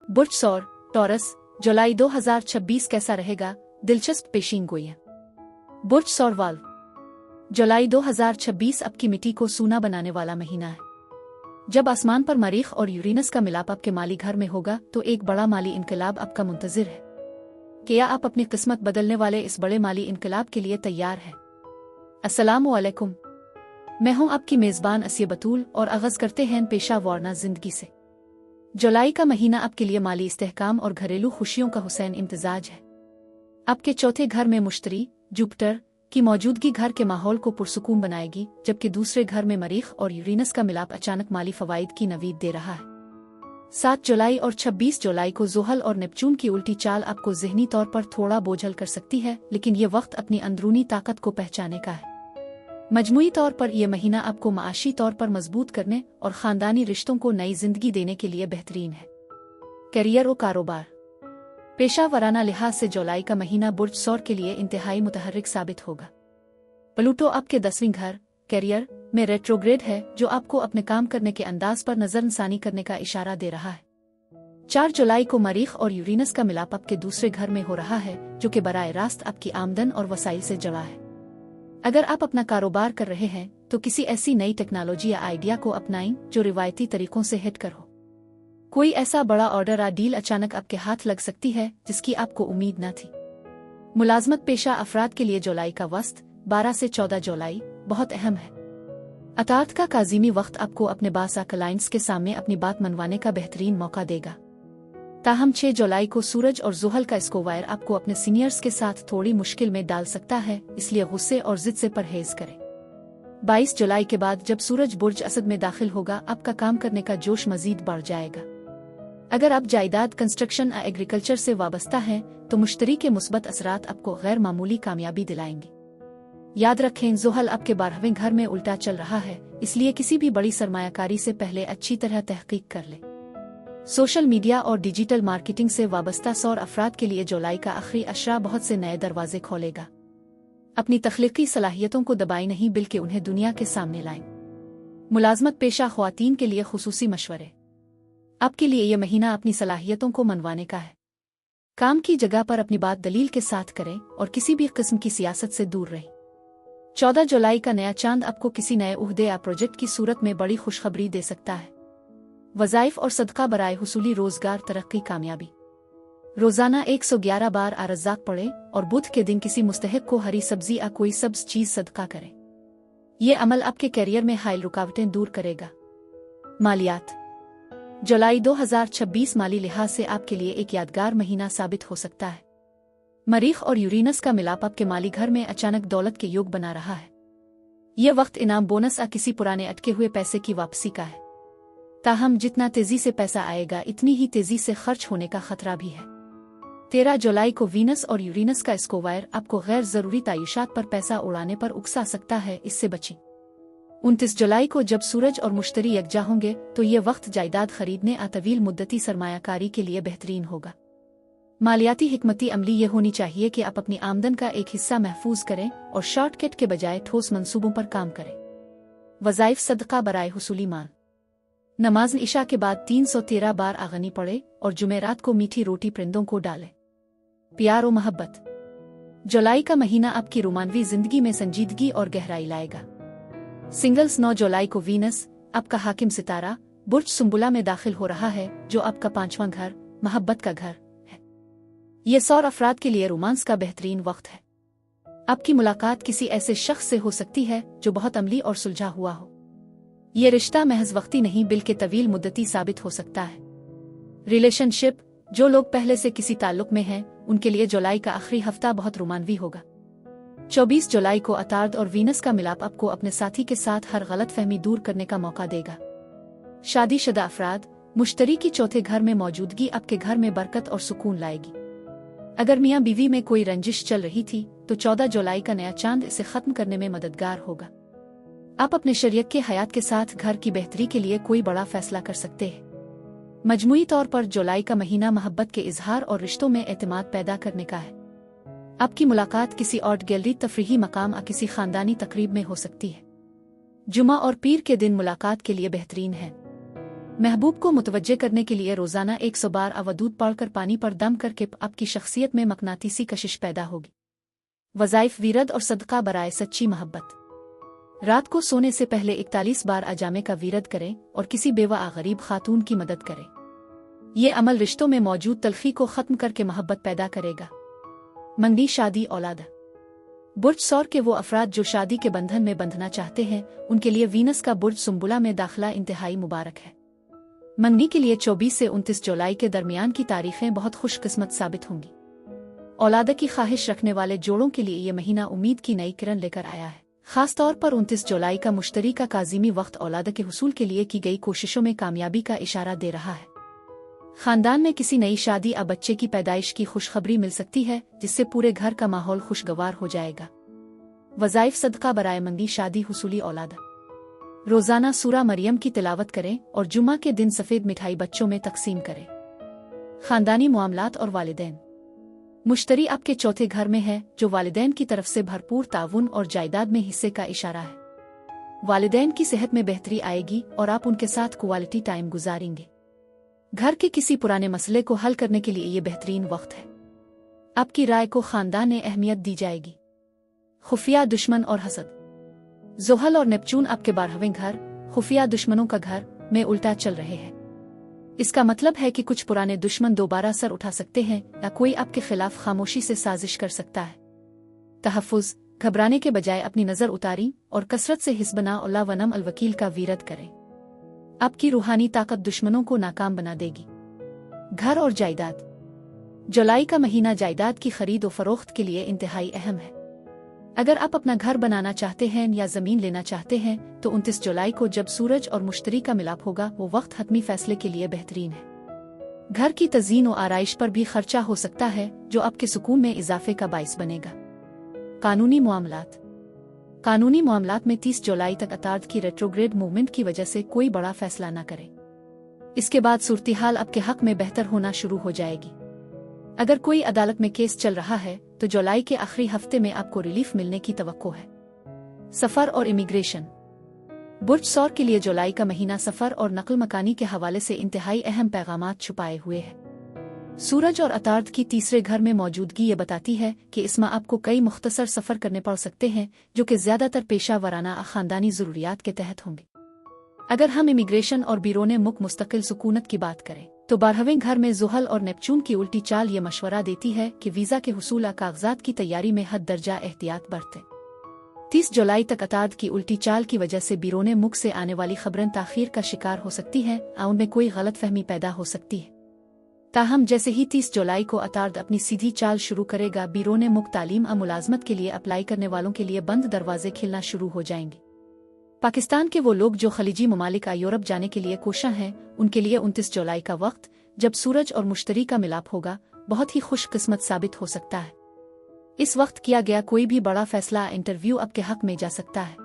बुर्ज सौर टॉरस जुलाई 2026 कैसा रहेगा, दिलचस्प पेशीनगोइयां। बुर्ज सौर वाल्व जुलाई 2026 आपकी मिट्टी को सूना बनाने वाला महीना है। जब आसमान पर मरीख और यूरेनस का मिलाप आपके माली घर में होगा तो एक बड़ा माली इनकलाब आपका मुंतजिर है। क्या आप अपनी किस्मत बदलने वाले इस बड़े माली इनकलाब के लिए तैयार हैं? अस्सलामु अलैकुम, मैं हूं आपकी मेज़बान असिया बतूल और आगाज़ करते हैं पेशा वारना जिंदगी से। जुलाई का महीना आपके लिए माली इस्तेहकाम और घरेलू खुशियों का हुसैन इम्तिजाज है। आपके चौथे घर में मुश्तरी जुपिटर की मौजूदगी घर के माहौल को पुरसुकून बनाएगी, जबकि दूसरे घर में मरीख और यूरेनस का मिलाप अचानक माली फवाइद की नवीद दे रहा है। 7 जुलाई और 26 जुलाई को ज़ुहल और नेपचून की उल्टी चाल आपको ज़हनी तौर पर थोड़ा बोझल कर सकती है, लेकिन ये वक्त अपनी अंदरूनी ताकत को पहचाने का है। मजमूई तौर पर यह महीना आपको माशी तौर पर मजबूत करने और ख़ानदानी रिश्तों को नई जिंदगी देने के लिए बेहतरीन है। करियर और कारोबार पेशा वराना लिहाज से जुलाई का महीना बुर्ज सौर के लिए इंतहाई मुतहर्रिक साबित होगा। प्लूटो आपके 10वीं घर करियर में रेट्रोग्रेड है, जो आपको अपने काम करने के अंदाज पर नजरअंसानी करने का इशारा दे रहा है। 4 जुलाई को मरीख और यूरेनस का मिलाप आपके दूसरे घर में हो रहा है, जो कि बराह रास्त आपकी आमदन और वसाइल से जुड़ा है। अगर आप अपना कारोबार कर रहे हैं तो किसी ऐसी नई टेक्नोलॉजी या आइडिया को अपनाएं जो रिवायती तरीकों से हिट कर हो। कोई ऐसा बड़ा ऑर्डर या डील अचानक आपके हाथ लग सकती है जिसकी आपको उम्मीद न थी। मुलाजमत पेशा अफराद के लिए जुलाई का वक्त 12 से 14 जुलाई बहुत अहम है। अतात का काजीमी वक्त आपको अपने बासा क्लाइंट्स के सामने अपनी बात मनवाने का बेहतरीन मौका देगा। ताहम 6 जुलाई को सूरज और ज़ुहल का स्कोवायर आपको अपने सीनियर्स के साथ थोड़ी मुश्किल में डाल सकता है, इसलिए गुस्से और जिद से परहेज करें। 22 जुलाई के बाद जब सूरज बुर्ज असद में दाखिल होगा, आपका काम करने का जोश मजीद बढ़ जाएगा। अगर आप जायदाद कंस्ट्रक्शन या एग्रीकल्चर से वाबस्ता हैं तो मुश्तरी के मुस्बत असरात आपको गैर मामूली कामयाबी दिलाएंगे। याद रखें, ज़ुहल आपके 12वें घर में उल्टा चल रहा है, इसलिए किसी भी बड़ी सरमायाकारी से पहले अच्छी तरह तहकीक कर लें। सोशल मीडिया और डिजिटल मार्केटिंग से वाबस्ता सौर अफराद के लिए जुलाई का आखिरी अशरा बहुत से नए दरवाजे खोलेगा। अपनी तख्लीकी सलाहियतों को दबाएं नहीं, बल्कि उन्हें दुनिया के सामने लाएं। मुलाजमत पेशा ख्वातीन के लिए खुसूसी मशवरे। आपके लिए यह महीना अपनी सलाहियतों को मनवाने का है। काम की जगह पर अपनी बात दलील के साथ करें और किसी भी किस्म की सियासत से दूर रहें। 14 जुलाई का नया चांद आपको किसी नए उहदे या प्रोजेक्ट की सूरत में बड़ी खुशखबरी दे सकता है। वज़ाइफ और सदका बराए हुसूली रोजगार तरक्की कामयाबी। रोजाना 111 बार अरज़ाक पढ़े और बुध के दिन किसी मुस्तहिक को हरी सब्जी या कोई सब्ज चीज सदका करें। ये अमल आपके करियर में हाइल रुकावटें दूर करेगा। मालियात जुलाई 2026 माली लिहाज से आपके लिए एक यादगार महीना साबित हो सकता है। मरीख और यूरेनस का मिलाप आपके माली घर में अचानक दौलत के योग बना रहा है। यह वक्त इनाम बोनस या किसी पुराने अटके हुए पैसे की वापसी का है। ताहम जितना तेजी से पैसा आएगा, इतनी ही तेजी से खर्च होने का खतरा भी है। 13 जुलाई को वीनस और यूरेनस का स्कोवायर आपको गैर जरूरी तायुशात पर पैसा उड़ाने पर उकसा सकता है, इससे बचें। 29 जुलाई को जब सूरज और मुश्तरी यकजा होंगे तो ये वक्त जायदाद खरीदने या तवील मुद्दती सरमायाकारी के लिए बेहतरीन होगा। मालियाती हिकमती अमली ये होनी चाहिए कि आप अपनी आमदन का एक हिस्सा महफूज करें और शॉर्टकट के बजाय ठोस मंसूबों पर काम करें। वज़ाइफ सदका बराए हुसूली माल। नमाज इशा के बाद 313 बार आगनी पढ़े और जुमेरात को मीठी रोटी परिंदों को डालें। प्यार और मोहब्बत जुलाई का महीना आपकी रोमानवी जिंदगी में संजीदगी और गहराई लाएगा। सिंगल्स 9 जुलाई को वीनस आपका हाकिम सितारा बुर्ज सुंबुला में दाखिल हो रहा है, जो आपका 5वां घर मोहब्बत का घर है। यह सौर अफराद के लिए रोमांस का बेहतरीन वक्त है। आपकी मुलाकात किसी ऐसे शख्स से हो सकती है जो बहुत अमली और सुलझा हुआ हो। ये रिश्ता महज वक्ती नहीं बल्कि तवील मुद्दती साबित हो सकता है। रिलेशनशिप जो लोग पहले से किसी ताल्लुक में हैं, उनके लिए जुलाई का आखिरी हफ्ता बहुत रोमानवी होगा। 24 जुलाई को अतार्द और वीनस का मिलाप आपको अपने साथी के साथ हर गलत फहमी दूर करने का मौका देगा। शादीशुदा अफराद मुश्तरी की चौथे घर में मौजूदगी आपके घर में बरकत और सुकून लाएगी। अगर मियाँ बीवी में कोई रंजिश चल रही थी तो 14 जुलाई का नया चांद इसे खत्म करने में मददगार होगा। आप अपने शरीयत के हयात के साथ घर की बेहतरी के लिए कोई बड़ा फैसला कर सकते हैं। मजमूई तौर पर जुलाई का महीना मोहब्बत के इजहार और रिश्तों में एतमाद पैदा करने का है। आपकी मुलाकात किसी आर्ट गैलरी, तफरीही मकाम या किसी खानदानी तकरीब में हो सकती है। जुमा और पीर के दिन मुलाकात के लिए बेहतरीन है। महबूब को मुतवज्जे करने के लिए रोजाना 100 बार अवधूत पढ़कर पानी पर दम करके आपकी शख्सियत में मकनातीसी कशिश पैदा होगी। वज़ाइफ वीरद और सदका बराए सच्ची मोहब्बत। रात को सोने से पहले 41 बार अजामे का वीरद करें और किसी बेवा गरीब खातून की मदद करें। ये अमल रिश्तों में मौजूद तलखी को खत्म करके मोहब्बत पैदा करेगा। मंगनी शादी औलाद। बुर्ज सौर के वो अफराद जो शादी के बंधन में बंधना चाहते हैं, उनके लिए वीनस का बुर्ज सुंबुला में दाखिला इंतहाई मुबारक है। मंगनी के लिए 24 से 29 जुलाई के दरमियान की तारीखें बहुत खुशकिस्मत साबित होंगी। औलाद की ख्वाहिश रखने वाले जोड़ों के लिए ये महीना उम्मीद की नई किरण लेकर आया है। खास तौर पर 29 जुलाई का मुश्तरी का काज़िमी वक्त औलाद के हुसूल के लिए की गई कोशिशों में कामयाबी का इशारा दे रहा है। खानदान में किसी नई शादी या बच्चे की पैदाइश की खुशखबरी मिल सकती है, जिससे पूरे घर का माहौल खुशगवार हो जाएगा। वज़ाइफ सदका बराए मंगनी शादी हुसूली औलाद। रोजाना सूरा मरियम की तिलावत करें और जुम्मा के दिन सफ़ेद मिठाई बच्चों में तकसीम करें। खानदानी मामलात और वालिदैन। मुश्तरी आपके चौथे घर में है, जो वालिदैन की तरफ से भरपूर ताउन और जायदाद में हिस्से का इशारा है। वालिदैन की सेहत में बेहतरी आएगी और आप उनके साथ क्वालिटी टाइम गुजारेंगे। घर के किसी पुराने मसले को हल करने के लिए ये बेहतरीन वक्त है। आपकी राय को खानदान में अहमियत दी जाएगी। खुफिया दुश्मन और हसद। ज़ुहल और नेपचून आपके 12वें घर, खुफिया दुश्मनों का घर, में उल्टा चल रहे हैं। इसका मतलब है कि कुछ पुराने दुश्मन दोबारा सर उठा सकते हैं या कोई आपके खिलाफ खामोशी से साजिश कर सकता है। तहफ़्फ़ुज़, घबराने के बजाय अपनी नज़र उतारी और कसरत से हिस्बना अल्लाह वनम अलवकील का वीरद करें। आपकी रूहानी ताकत दुश्मनों को नाकाम बना देगी। घर और जायदाद। जुलाई का महीना जायदाद की खरीद और फरोख्त के लिए इंतहाई अहम है। अगर आप अपना घर बनाना चाहते हैं या जमीन लेना चाहते हैं तो 29 जुलाई को जब सूरज और मुश्तरी का मिलाप होगा, वो वक्त हतमी फैसले के लिए बेहतरीन है। घर की तज़ीन और आराइश पर भी खर्चा हो सकता है, जो आपके सुकून में इजाफे का बाइस बनेगा। कानूनी मामलात। कानूनी मामलात में 30 जुलाई तक अतार्द की रेट्रोग्रेड मूवमेंट की वजह से कोई बड़ा फैसला न करें। इसके बाद सूरत-ए-हाल आपके हक में बेहतर होना शुरू हो जाएगी। अगर कोई अदालत में केस चल रहा है तो जुलाई के आखिरी हफ्ते में आपको रिलीफ मिलने की तवक्को है। सफर और इमिग्रेशन। बुर्ज सौर के लिए जुलाई का महीना सफर और नकल मकानी के हवाले से इंतहाई अहम पैगामात छुपाए हुए है। सूरज और अतार्द की तीसरे घर में मौजूदगी ये बताती है कि इसमें आपको कई मुख्तसर सफर करने पड़ सकते हैं, जो कि ज्यादातर पेशा वराना खानदानी जरूरियात के तहत होंगे। अगर हम इमिग्रेशन और बिरोने मुल्क मुस्तकिल सुकूनत की बात करें तो 12वें घर में ज़ुहल और नेपचून की उल्टी चाल ये मशवरा देती है कि वीज़ा के हुसूल कागजात की तैयारी में हद दर्जा एहतियात बरतें। 30 जुलाई तक अतार्द की उल्टी चाल की वजह से बिरोने मुल्क से आने वाली खबरें ताखीर का शिकार हो सकती हैं और उनमें कोई गलत फहमी पैदा हो सकती है। ताहम जैसे ही 30 जुलाई को अतार्द अपनी सीधी चाल शुरू करेगा, बिरोने मुल्क तालीम और मुलाजमत के लिए अप्लाई करने वालों के लिए बंद दरवाजे खिलना शुरू हो जाएंगे। पाकिस्तान के वो लोग जो खलीजी ममालिक यूरोप जाने के लिए कोशा हैं, उनके लिए 29 जुलाई का वक्त, जब सूरज और मुश्तरी का मिलाप होगा, बहुत ही खुशकिस्मत साबित हो सकता है। इस वक्त किया गया कोई भी बड़ा फैसला इंटरव्यू आपके हक में जा सकता है।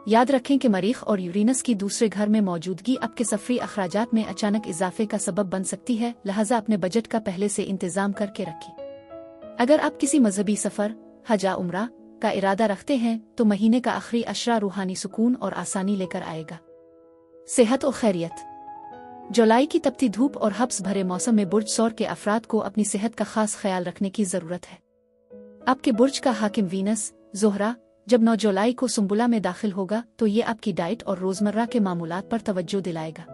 याद रखें कि मरीख और यूरेनस की दूसरे घर में मौजूदगी आपके सफरी अखराजात में अचानक इजाफे का सबब बन सकती है, लिहाजा अपने बजट का पहले से इंतजाम करके रखें। अगर आप किसी मजहबी सफर, हज या उम्रा का इरादा रखते हैं तो महीने का आखिरी अशरा रूहानी सुकून और आसानी लेकर आएगा। सेहत और खैरियत। जुलाई की तपती धूप और हब्स भरे मौसम में बुर्ज सौर के अफराद को अपनी सेहत का खास ख्याल रखने की जरूरत है। आपके बुर्ज का हाकिम वीनस, ज़ोहरा, जब 9 जुलाई को सुंबुला में दाखिल होगा तो ये आपकी डाइट और रोजमर्रा के मामूलात पर तवज्जो दिलाएगा।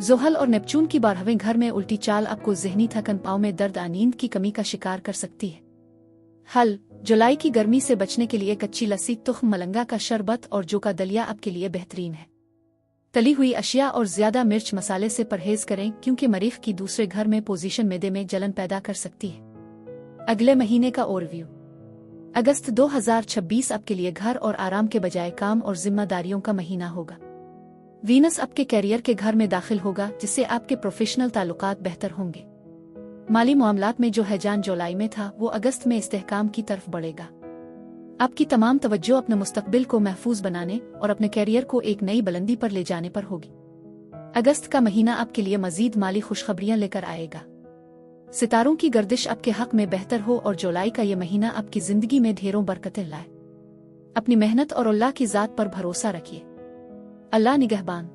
ज़ुहल और नेपचून की 12वें घर में उल्टी चाल आपको जहनी थकन, पाँव में दर्द, नींद की कमी का शिकार कर सकती है। हल, जुलाई की गर्मी से बचने के लिए कच्ची लस्सी, तुख्म मलंगा का शरबत और जौ का दलिया आपके लिए बेहतरीन है। तली हुई अशिया और ज्यादा मिर्च मसाले से परहेज करें, क्योंकि मरीख की दूसरे घर में पोजीशन मैदे में जलन पैदा कर सकती है। अगले महीने का ओवरव्यू। अगस्त 2026 आपके लिए घर और आराम के बजाय काम और जिम्मेदारियों का महीना होगा। वीनस आपके कैरियर के घर में दाखिल होगा, जिससे आपके प्रोफेशनल ताल्लुकात बेहतर होंगे। माली मामलात में जो हैजान जुलाई में था, वो अगस्त में इस्तेहकाम की तरफ बढ़ेगा। आपकी तमाम तवज्जो अपने मुस्तकबिल को महफूज बनाने और अपने कैरियर को एक नई बुलंदी पर ले जाने पर होगी। अगस्त का महीना आपके लिए मजीद माली खुशखबरियां लेकर आएगा। सितारों की गर्दिश आपके हक में बेहतर हो और जुलाई का ये महीना आपकी जिंदगी में ढेरों बरकतें लाए। अपनी मेहनत और अल्लाह की ज़ात पर भरोसा रखिए। अल्लाह निगहबान।